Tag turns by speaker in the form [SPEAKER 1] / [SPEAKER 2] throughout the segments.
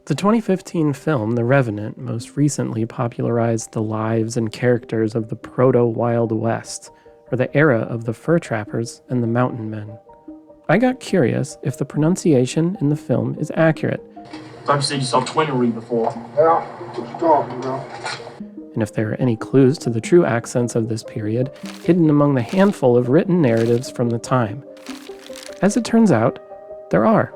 [SPEAKER 1] The 2015 film The Revenant most recently popularized the lives and characters of the proto-Wild West, or the era of the fur trappers and the mountain men. I got curious if the pronunciation in the film is accurate.
[SPEAKER 2] I've seen yourself twinnery before.
[SPEAKER 3] Yeah, what you talking about?
[SPEAKER 1] And if there are any clues to the true accents of this period hidden among the handful of written narratives from the time. As it turns out, there are.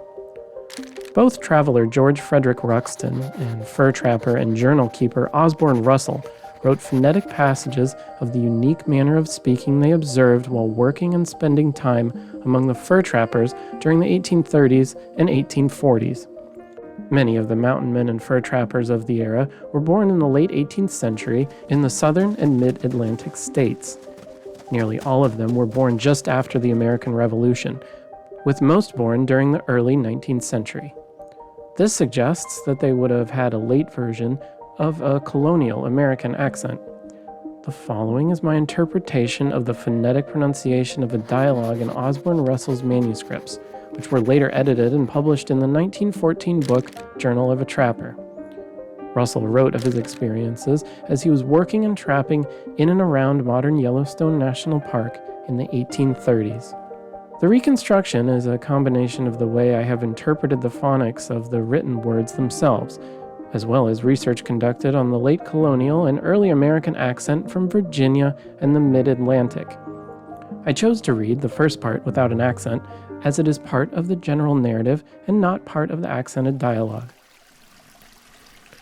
[SPEAKER 1] Both traveler George Frederick Ruxton and fur trapper and journal keeper Osborne Russell wrote phonetic passages of the unique manner of speaking they observed while working and spending time among the fur trappers during the 1830s and 1840s. Many of the mountain men and fur trappers of the era were born in the late 18th century in the southern and mid-Atlantic states. Nearly all of them were born just after the American Revolution, with most born during the early 19th century. This suggests that they would have had a late version of a colonial American accent. The following is my interpretation of the phonetic pronunciation of a dialogue in Osborne Russell's manuscripts, which were later edited and published in the 1914 book Journal of a Trapper. Russell wrote of his experiences as he was working and trapping in and around modern Yellowstone National Park in the 1830s. The reconstruction is a combination of the way I have interpreted the phonics of the written words themselves, as well as research conducted on the late colonial and early American accent from Virginia and the mid-Atlantic. I chose to read the first part without an accent, as it is part of the general narrative and not part of the accented dialogue.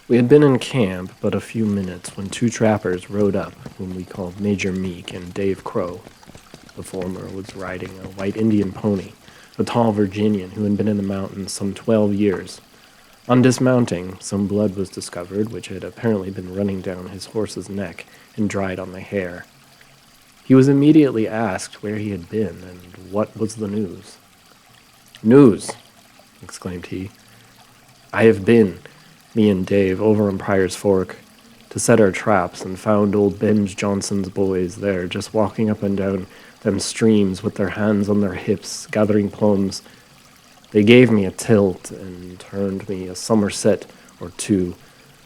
[SPEAKER 4] We had been in camp but a few minutes when two trappers rode up, whom we called Major Meek and Dave Crow. The former was riding a white Indian pony, a tall Virginian who had been in the mountains some 12 years. On dismounting, some blood was discovered, which had apparently been running down his horse's neck and dried on the hair. He was immediately asked where he had been and what was the news. "News!" exclaimed he. "I have been, me and Dave, over on Pryor's Fork, to set our traps and found old Benj Johnson's boys there just walking up and down them streams with their hands on their hips, gathering plums. They gave me a tilt and turned me a somerset or two,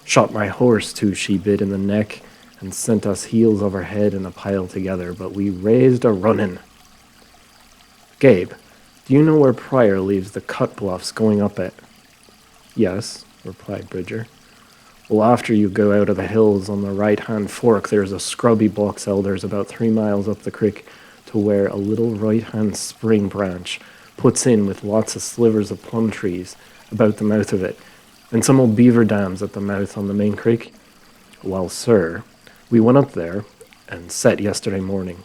[SPEAKER 4] shot my horse 2 she-bit in the neck, and sent us heels over head in a pile together, but we raised a runnin'. Gabe, do you know where Pryor leaves the cut bluffs going up it?" "Yes," replied Bridger. "Well, after you go out of the hills on the right-hand fork, there's a scrubby box elders about 3 miles up the creek to where a little right-hand spring branch puts in with lots of slivers of plum trees about the mouth of it, and some old beaver dams at the mouth on the main creek. Well, sir, we went up there and set yesterday morning.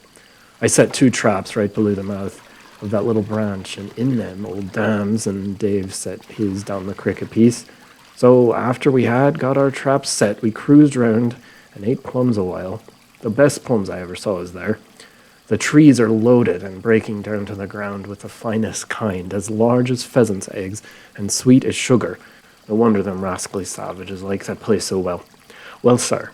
[SPEAKER 4] I set 2 traps right below the mouth of that little branch, and in them old dams, and Dave set his down the creek a piece. So after we had got our traps set, we cruised round and ate plums a while. The best plums I ever saw is there. The trees are loaded and breaking down to the ground with the finest kind, as large as pheasants' eggs and sweet as sugar. No wonder them rascally savages like that place so well. Well, sir,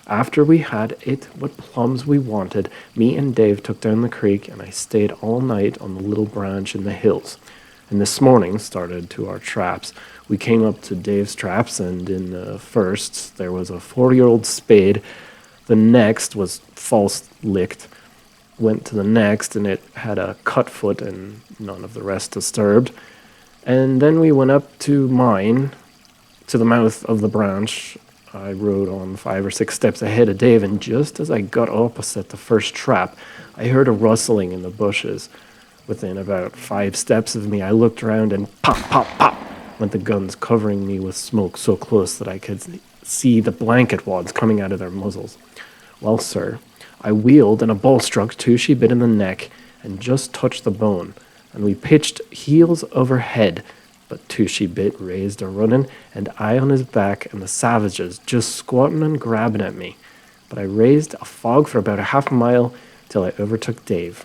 [SPEAKER 4] after we had it what plums we wanted, me and Dave took down the creek, and I stayed all night on the little branch in the hills. And this morning started to our traps. We came up to Dave's traps, and in the first there was a 4-year-old spade. The next was false licked. Went to the next, and it had a cut foot, and none of the rest disturbed. And then we went up to mine, to the mouth of the branch. I rode on 5 or 6 steps ahead of Dave, and just as I got opposite the first trap, I heard a rustling in the bushes. Within about 5 steps of me, I looked around, and pop, pop, pop, went the guns, covering me with smoke so close that I could see the blanket wads coming out of their muzzles. Well, sir, I wheeled, and a ball struck 2 she-bit in the neck and just touched the bone, and we pitched heels over head, but 2 she-bit raised a running, and I on his back, and the savages just squatting and grabbing at me. But I raised a fog for about a half a mile till I overtook Dave.